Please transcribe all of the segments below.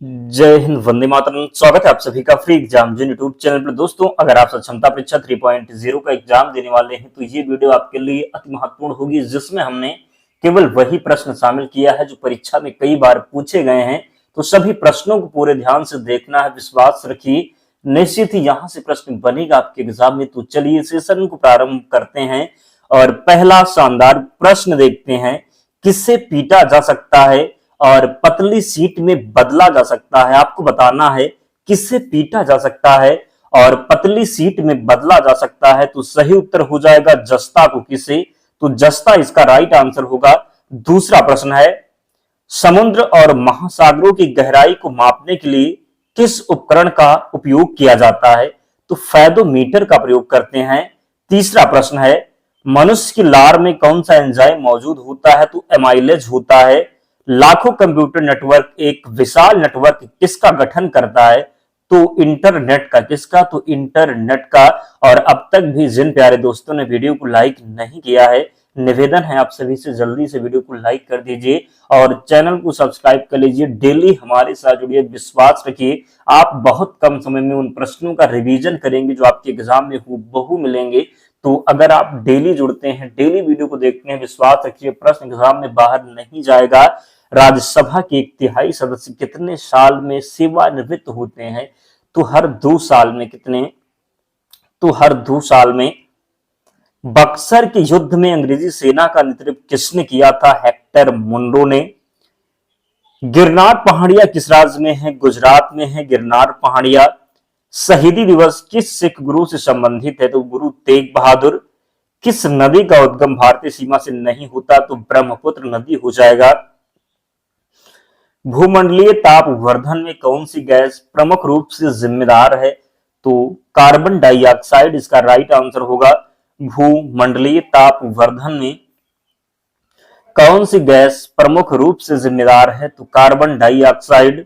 जय हिंद, वंदे मातरम। स्वागत है आप सभी का फ्री एग्जाम जिन यूट्यूब चैनल पर। दोस्तों, अगर आप क्षमता परीक्षा 3.0 का एग्जाम देने वाले हैं तो ये वीडियो आपके लिए अति महत्वपूर्ण होगी, जिसमें हमने केवल वही प्रश्न शामिल किया है जो परीक्षा में कई बार पूछे गए हैं। तो सभी प्रश्नों को पूरे ध्यान से देखना है, विश्वास रखिए, निश्चित ही यहाँ से प्रश्न बनेगा आपके एग्जाम में। तो चलिए सेशन को प्रारंभ करते हैं और पहला शानदार प्रश्न देखते हैं। किससे पीटा जा सकता है और पतली सीट में बदला जा सकता है? आपको बताना है किससे पीटा जा सकता है और पतली सीट में बदला जा सकता है। तो सही उत्तर हो जाएगा जस्ता को। किसे? तो जस्ता इसका राइट आंसर होगा। दूसरा प्रश्न है, समुद्र और महासागरों की गहराई को मापने के लिए किस उपकरण का उपयोग किया जाता है? तो फेदोमीटर का प्रयोग करते हैं। तीसरा प्रश्न है, मनुष्य की लार में कौन सा एंजाइम मौजूद होता है? तो एमाइलेज होता है। लाखों कंप्यूटर नेटवर्क एक विशाल नेटवर्क किसका गठन करता है? तो इंटरनेट का। किसका? तो इंटरनेट का। और अब तक भी जिन प्यारे दोस्तों ने वीडियो को लाइक नहीं किया है, निवेदन है आप सभी से जल्दी से वीडियो को लाइक कर दीजिए और चैनल को सब्सक्राइब कर लीजिए। डेली हमारे साथ जुड़िए, विश्वास रखिए, आप बहुत कम समय में उन प्रश्नों का रिवीजन करेंगे जो आपके एग्जाम में हूबहू मिलेंगे। तो अगर आप डेली जुड़ते हैं, डेली वीडियो को देखते हैं, विश्वास रखिए प्रश्न एग्जाम में बाहर नहीं जाएगा। राज्यसभा के 1/3 सदस्य कितने साल में सेवानिवृत्त होते हैं? तो हर 2 साल में। कितने? तो हर 2 साल में। बक्सर के युद्ध में अंग्रेजी सेना का नेतृत्व किसने किया था? हेक्टर मुंडो ने। गिरनार पहाड़ियां किस राज्य में है? गुजरात में है गिरनार पहाड़ियां। शहीदी दिवस किस सिख गुरु से संबंधित है? तो गुरु तेग बहादुर। किस नदी का उद्गम भारतीय सीमा से नहीं होता? तो ब्रह्मपुत्र नदी हो जाएगा। भूमंडलीय ताप वर्धन में कौन सी गैस प्रमुख रूप से जिम्मेदार है? तो कार्बन डाइऑक्साइड इसका राइट आंसर होगा। भूमंडलीय ताप वर्धन में कौन सी गैस प्रमुख रूप से जिम्मेदार है? तो कार्बन डाइऑक्साइड।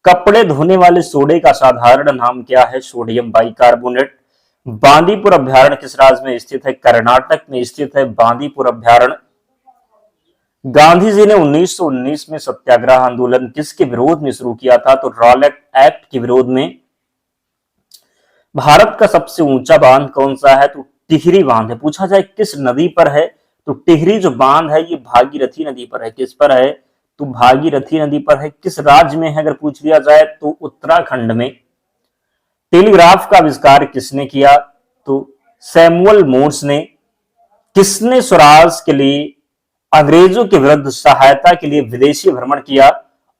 कपड़े धोने वाले सोडे का साधारण नाम क्या है? Sodium bicarbonate. बांदीपुर अभ्यारण्य किस राज्य में स्थित है? कर्नाटक में स्थित है बांदीपुर अभ्यारण्य। गांधी जी ने 1919 में सत्याग्रह आंदोलन किसके विरोध में शुरू किया था? तो रॉलेट एक्ट के विरोध में। भारत का सबसे ऊंचा बांध कौन सा है? तो टिहरी बांध है। पूछा जाए किस नदी पर है? तो टिहरी जो बांध है ये भागीरथी नदी पर है। किस पर है? तो भागीरथी नदी पर है। किस राज्य में है अगर पूछ लिया जाए? तो उत्तराखंड में। टेलीग्राफ का आविष्कार किसने किया? तो सैमुअल मोर्स ने। किसने स्वराज के लिए अंग्रेजों के विरुद्ध सहायता के लिए विदेशी भ्रमण किया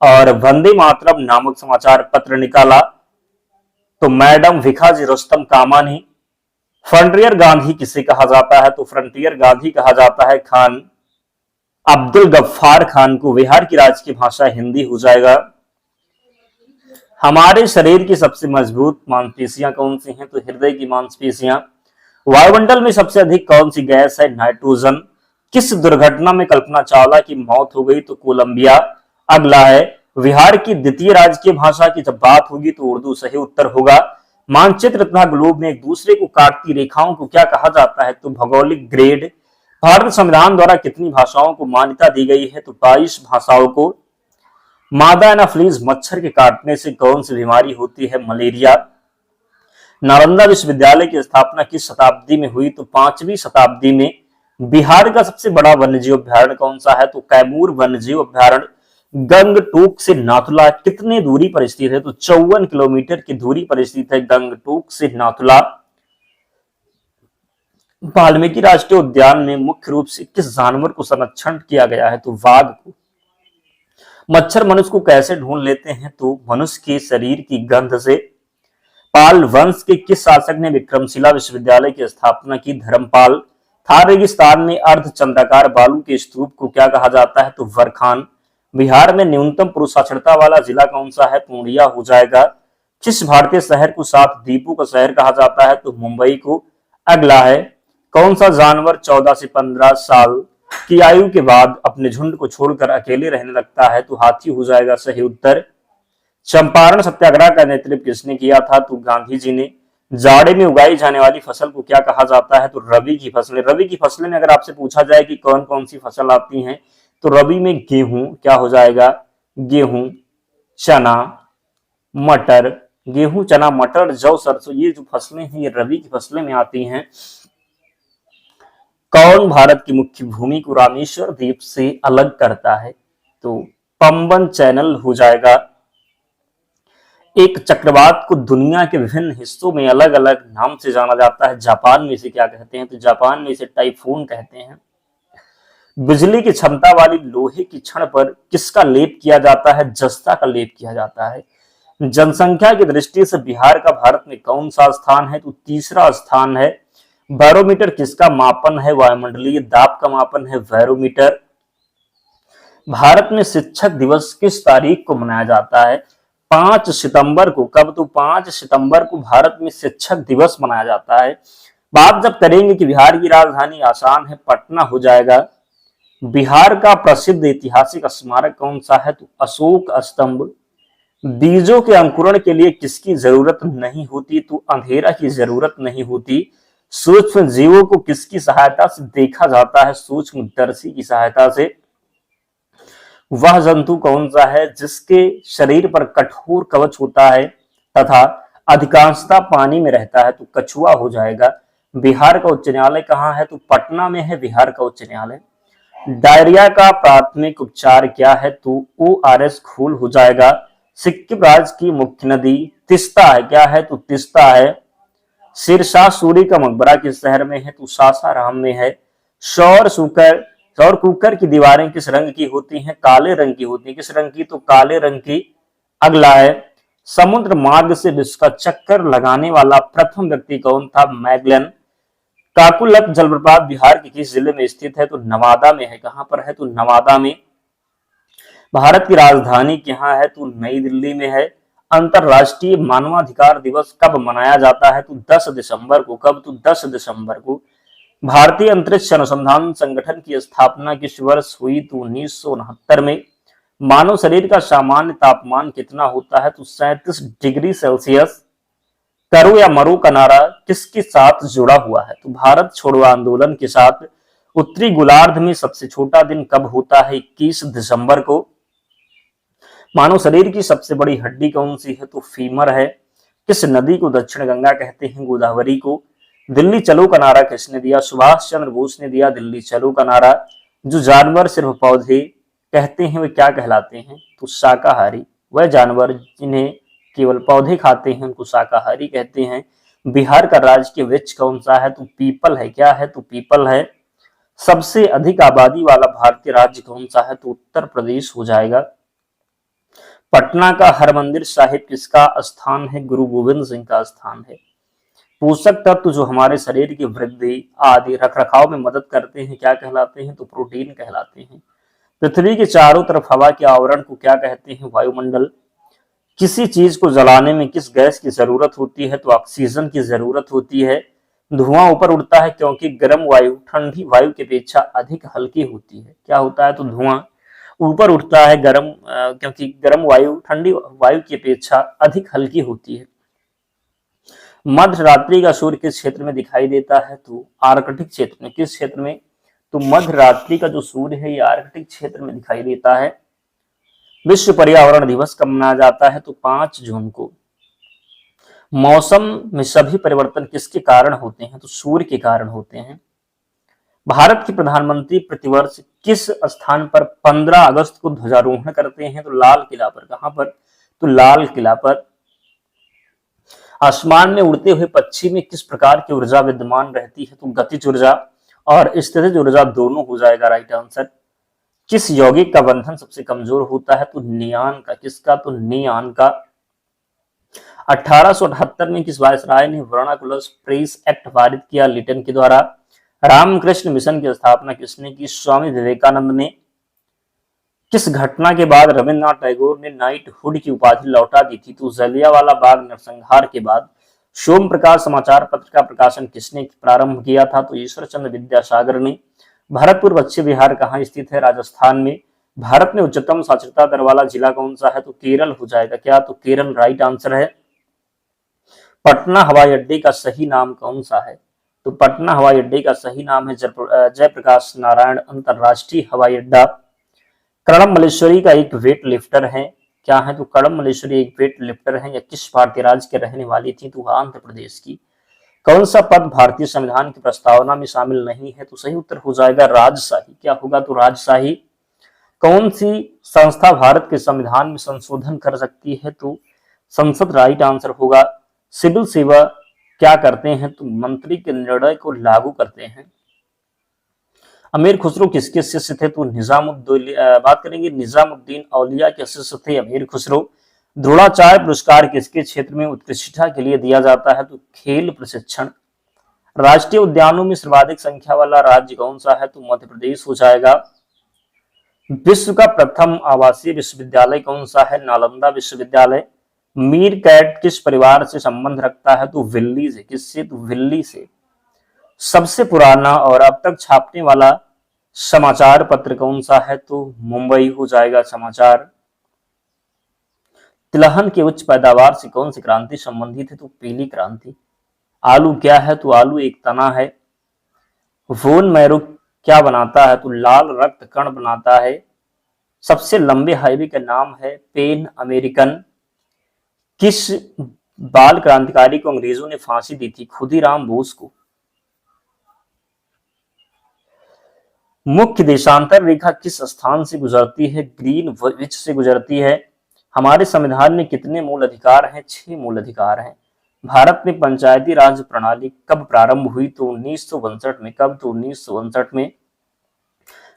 और वंदे मातरम नामक समाचार पत्र निकाला? तो मैडम भिखाजी रुस्तम कामानी। फ्रंटियर गांधी किसे कहा जाता है? तो फ्रंटियर गांधी कहा जाता है खान अब्दुल गफ्फार खान को। बिहार की राजकीय भाषा हिंदी हो जाएगा। हमारे शरीर की सबसे मजबूत मांसपेशियां कौन सी हैं? तो हृदय की मांसपेशियां। वायुमंडल में सबसे अधिक कौन सी गैस है? नाइट्रोजन। किस दुर्घटना में कल्पना चावला की मौत हो गई? तो कोलंबिया। अगला है, बिहार की द्वितीय राजकीय भाषा की जब बात होगी तो उर्दू सही उत्तर होगा। मानचित्र तथा ग्लोब में एक दूसरे को काटती रेखाओं को क्या कहा जाता है? तो भौगोलिक ग्रेड। भारत संविधान द्वारा कितनी भाषाओं को मान्यता दी गई है? तो 22 भाषाओं को। मादा एनाफ्लीज मच्छर के काटने से कौन सी बीमारी होती है? मलेरिया। नालंदा विश्वविद्यालय की स्थापना किस शताब्दी में हुई? तो 5वीं शताब्दी में। बिहार का सबसे बड़ा वन्यजीव अभ्यारण्य कौन सा है? तो कैमूर वन्यजीव अभ्यारण्य। गंगटोक से नाथुला कितने दूरी पर स्थित है? तो 54 किलोमीटर की दूरी पर स्थित है गंगटोक से नाथुला। वाल्मीकि राष्ट्रीय उद्यान में मुख्य रूप से किस जानवर को संरक्षण किया गया है? तो बाघ को। मच्छर मनुष्य को कैसे ढूंढ लेते हैं? तो मनुष्य के शरीर की गंध से। पाल वंश के किस शासक ने विक्रमशिला विश्वविद्यालय की स्थापना की? धर्मपाल। थार रेगिस्तान में अर्धचंद्राकार बालू के स्तूप को क्या कहा जाता है? तो वरखान। बिहार में न्यूनतम पुरुष साक्षरता वाला जिला कौन सा है? पूर्णिया हो जाएगा। किस भारतीय शहर को 7 द्वीपों का शहर कहा जाता है? तो मुंबई को। अगला है, कौन सा जानवर 14 से 15 साल की आयु के बाद अपने झुंड को छोड़कर अकेले रहने लगता है? तो हाथी हो जाएगा सही उत्तर। चंपारण सत्याग्रह का नेतृत्व किसने किया था? तो गांधी जी ने। जाड़े में उगाई जाने वाली फसल को क्या कहा जाता है? तो रबी की फसलें। रबी की फसलें में अगर आपसे पूछा जाए कि कौन कौन सी फसल आती हैं, तो रबी में गेहूं क्या हो जाएगा? गेहूं। चना, मटर, गेहूं, चना, मटर, जौ, सरसों, ये जो फसलें हैं ये रबी की फसलें में आती हैं। कौन भारत की मुख्य भूमि को रामेश्वर द्वीप से अलग करता है? तो पंबन चैनल हो जाएगा। एक चक्रवात को दुनिया के विभिन्न हिस्सों में अलग अलग नाम से जाना जाता है। जापान में इसे क्या कहते हैं? तो जापान में इसे टाइफून कहते हैं। बिजली की क्षमता वाली लोहे की छड़ पर किसका लेप किया जाता है? जस्ता का लेप किया जाता है। जनसंख्या की दृष्टि से बिहार का भारत में कौन सा स्थान है? तो तीसरा स्थान है। बैरोमीटर किसका मापन है? वायुमंडलीय दाब का मापन है बैरोमीटर। भारत में शिक्षक दिवस किस तारीख को मनाया जाता है? 5 सितंबर को। कब? तो 5 सितंबर को भारत में शिक्षक दिवस मनाया जाता है। बात जब करेंगे कि बिहार की राजधानी आसान है, पटना हो जाएगा। बिहार का प्रसिद्ध ऐतिहासिक स्मारक कौन सा है? तो अशोक स्तंभ। बीजों के अंकुरण के लिए किसकी जरूरत नहीं होती? तो अंधेरा की जरूरत नहीं होती। सूक्ष्म जीवों को किसकी सहायता से देखा जाता है? सूक्ष्मदर्शी की सहायता से। वह जंतु कौन सा है जिसके शरीर पर कठोर कवच होता है तथा अधिकांशतः पानी में रहता है? तो कछुआ हो जाएगा। बिहार का उच्च न्यायालय कहाँ है? तो पटना में है बिहार का उच्च न्यायालय। डायरिया का प्राथमिक उपचार क्या है? तो ORS घोल हो जाएगा। सिक्किम राज्य की मुख्य नदी तिस्ता है। क्या है? तो तिस्ता है। शेरशाह सूरी का मकबरा किस शहर में है? तो सासाराम में है। सौर कुकर की दीवारें किस रंग की होती हैं? काले रंग की होती है। किस रंग की? तो काले रंग की। अगला है, समुद्र मार्ग से विश्व का चक्कर लगाने वाला प्रथम व्यक्ति कौन था? मैगलन। काकुलक जलप्रपात बिहार के किस जिले में स्थित है? तो नवादा में है। कहां पर है? तो नवादा में। भारत की राजधानी कहाँ है? तो नई दिल्ली में है। अंतरराष्ट्रीय मानवाधिकार दिवस कब मनाया जाता है? तो 10 दिसंबर को। कब? तो 10 दिसंबर को। भारतीय अंतरिक्ष अनुसंधान संगठन की स्थापना किस वर्ष हुई? तो 1969 में। मानव शरीर का सामान्य तापमान कितना होता है? तो 37 डिग्री सेल्सियस। करो या मरो का नारा किसके साथ जुड़ा हुआ है? तो भारत छोड़ो आंदोलन के साथ। उत्तरी गोलार्ध में सबसे छोटा दिन कब होता है? 21 दिसंबर को। मानव शरीर की सबसे बड़ी हड्डी कौन सी है? तो फीमर है। किस नदी को दक्षिण गंगा कहते हैं? गोदावरी को। दिल्ली चलो का नारा किसने दिया? सुभाष चंद्र बोस ने दिया दिल्ली चलो का नारा। जो जानवर सिर्फ पौधे कहते हैं वे क्या कहलाते हैं? तो शाकाहारी। वह जानवर जिन्हें केवल पौधे खाते हैं उनको शाकाहारी कहते हैं। बिहार का राजकीय वृक्ष कौन सा है? तो पीपल है। क्या है? तो पीपल है। सबसे अधिक आबादी वाला भारतीय राज्य कौन सा है? तो उत्तर प्रदेश हो जाएगा। पटना का हरमंदिर साहिब किसका स्थान है? गुरु गोविंद सिंह का स्थान है। पोषक तत्व जो हमारे शरीर की वृद्धि आदि रखरखाव में मदद करते हैं क्या कहलाते हैं? तो प्रोटीन कहलाते हैं। पृथ्वी के चारों तरफ हवा के आवरण को क्या कहते हैं? वायुमंडल। किसी चीज को जलाने में किस गैस की जरूरत होती है? तो ऑक्सीजन की जरूरत होती है। धुआं ऊपर उड़ता है क्योंकि गर्म वायु ठंडी वायु की अपेक्षा अधिक हल्की होती है। क्या होता है? तो धुआं ऊपर उठता है क्योंकि गर्म वायु ठंडी वायु की अपेक्षा अधिक हल्की होती है। मध्य रात्रि का सूर्य किस क्षेत्र में दिखाई देता है? तो आर्कटिक क्षेत्र में। किस क्षेत्र में? तो मध्य रात्रि का जो सूर्य है ये आर्कटिक क्षेत्र में दिखाई देता है। विश्व पर्यावरण दिवस कब मनाया जाता है? तो 5 जून को। मौसम में सभी परिवर्तन किसके कारण होते हैं? तो सूर्य के कारण होते हैं। भारत के प्रधानमंत्री प्रतिवर्ष किस स्थान पर 15 अगस्त को ध्वजारोहण करते हैं? तो लाल किला पर। कहां पर? तो लाल किला पर। आसमान में उड़ते हुए पक्षी में किस प्रकार की ऊर्जा विद्यमान रहती है? तो गतिज ऊर्जा और स्थितिज ऊर्जा दोनों हो जाएगा राइट आंसर। किस यौगिक का बंधन सबसे कमजोर होता है? तो नियान का। किसका? तो नियान का। 1878 में किस वायसराय ने वर्नाकुलर प्रेस एक्ट पारित किया? लिटन के द्वारा। रामकृष्ण मिशन की स्थापना किसने की? स्वामी विवेकानंद ने। किस घटना के बाद रविन्द्रनाथ टैगोर ने नाइटहुड की उपाधि लौटा दी थी? तो जलियांवाला बाग नरसंहार के बाद। सोम प्रकाश समाचार पत्र का प्रकाशन किसने प्रारंभ किया था? तो ईश्वर चंद्र विद्यासागर ने। भरतपुर पश्चिम बिहार कहाँ स्थित है? राजस्थान में। भारत में उच्चतम साक्षरता दर वाला जिला कौन सा है? तो केरल हो जाएगा। क्या? तो केरल राइट आंसर है। पटना हवाई अड्डे का सही नाम कौन सा है? तो पटना हवाई अड्डे का सही नाम है जयप्रकाश नारायण अंतरराष्ट्रीय हवाई अड्डा। प्रणब मल्लेश्वरी का एक वेट लिफ्टर है। क्या है? तो कड़म मल्लेश्वरी एक वेट लिफ्टर है। या किस भारतीय राज्य के रहने वाली थी? तो आंध्र प्रदेश की। कौन सा पद भारतीय संविधान की प्रस्तावना में शामिल नहीं है? तो सही उत्तर हो जाएगा राजशाही। क्या होगा? तो राजशाही। कौन सी संस्था भारत के संविधान में संशोधन कर सकती है? तो संसद राइट आंसर होगा। सिविल सेवा क्या करते हैं? तो मंत्री के निर्णय को लागू करते हैं। अमीर खुसरो किसके शिष्य थे? तो बात करेंगे निजामुद्दीन औलिया के शिष्य थे अमीर खुसरो। द्रोणाचार्य पुरस्कार किसके क्षेत्र में उत्कृष्टता के लिए दिया जाता है? तो खेल प्रशिक्षण। राष्ट्रीय उद्यानों में सर्वाधिक संख्या वाला राज्य कौन सा है? तो मध्य प्रदेश हो जाएगा। विश्व का प्रथम आवासीय विश्वविद्यालय कौन सा है? नालंदा विश्वविद्यालय। मीर कैट किस परिवार से संबंध रखता है? तो विल्ली से। किससे? तो विल्ली से। सबसे पुराना और अब तक छापने वाला समाचार पत्र कौन सा है? तो मुंबई हो जाएगा समाचार। तिलहन की उच्च पैदावार से कौन सी क्रांति संबंधित है? तो पीली क्रांति। आलू क्या है? तो आलू एक तना है। बोन मैरो क्या बनाता है? तो लाल रक्त कण बनाता है। सबसे लंबे हाईवे का नाम है पेन अमेरिकन। किस बाल क्रांतिकारी को अंग्रेजों ने फांसी दी थी? खुदीराम बोस को। मुख्य देशांतर रेखा किस स्थान से गुजरती है? ग्रीनविच से गुजरती है। हमारे संविधान में कितने मूल अधिकार हैं? 6 मूल अधिकार हैं। भारत में पंचायती राज प्रणाली कब प्रारंभ हुई? तो 1962 में। कब? तो 1962 में।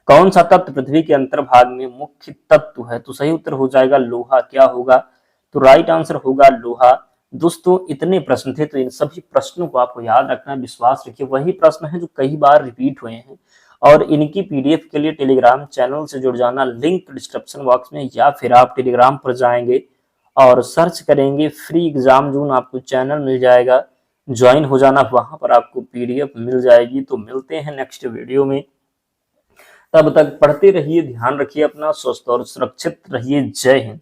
कौन सा तत्व पृथ्वी के अंतर्भाग में मुख्य तत्व है? तो सही उत्तर हो जाएगा लोहा। क्या होगा? तो राइट आंसर होगा लोहा। दोस्तों इतने प्रश्न थे, तो इन सभी प्रश्नों को आपको याद रखना, विश्वास रखिए वही प्रश्न है जो कई बार रिपीट हुए हैं। और इनकी पीडीएफ के लिए टेलीग्राम चैनल से जुड़ जाना, लिंक डिस्क्रिप्शन बॉक्स में, या फिर आप टेलीग्राम पर जाएंगे और सर्च करेंगे फ्री एग्जाम जोन, आपको चैनल मिल जाएगा, ज्वाइन हो जाना, वहां पर आपको पीडीएफ मिल जाएगी। तो मिलते हैं नेक्स्ट वीडियो में, तब तक पढ़ते रहिए, ध्यान रखिए अपना, स्वस्थ और सुरक्षित रहिए। जय हिंद।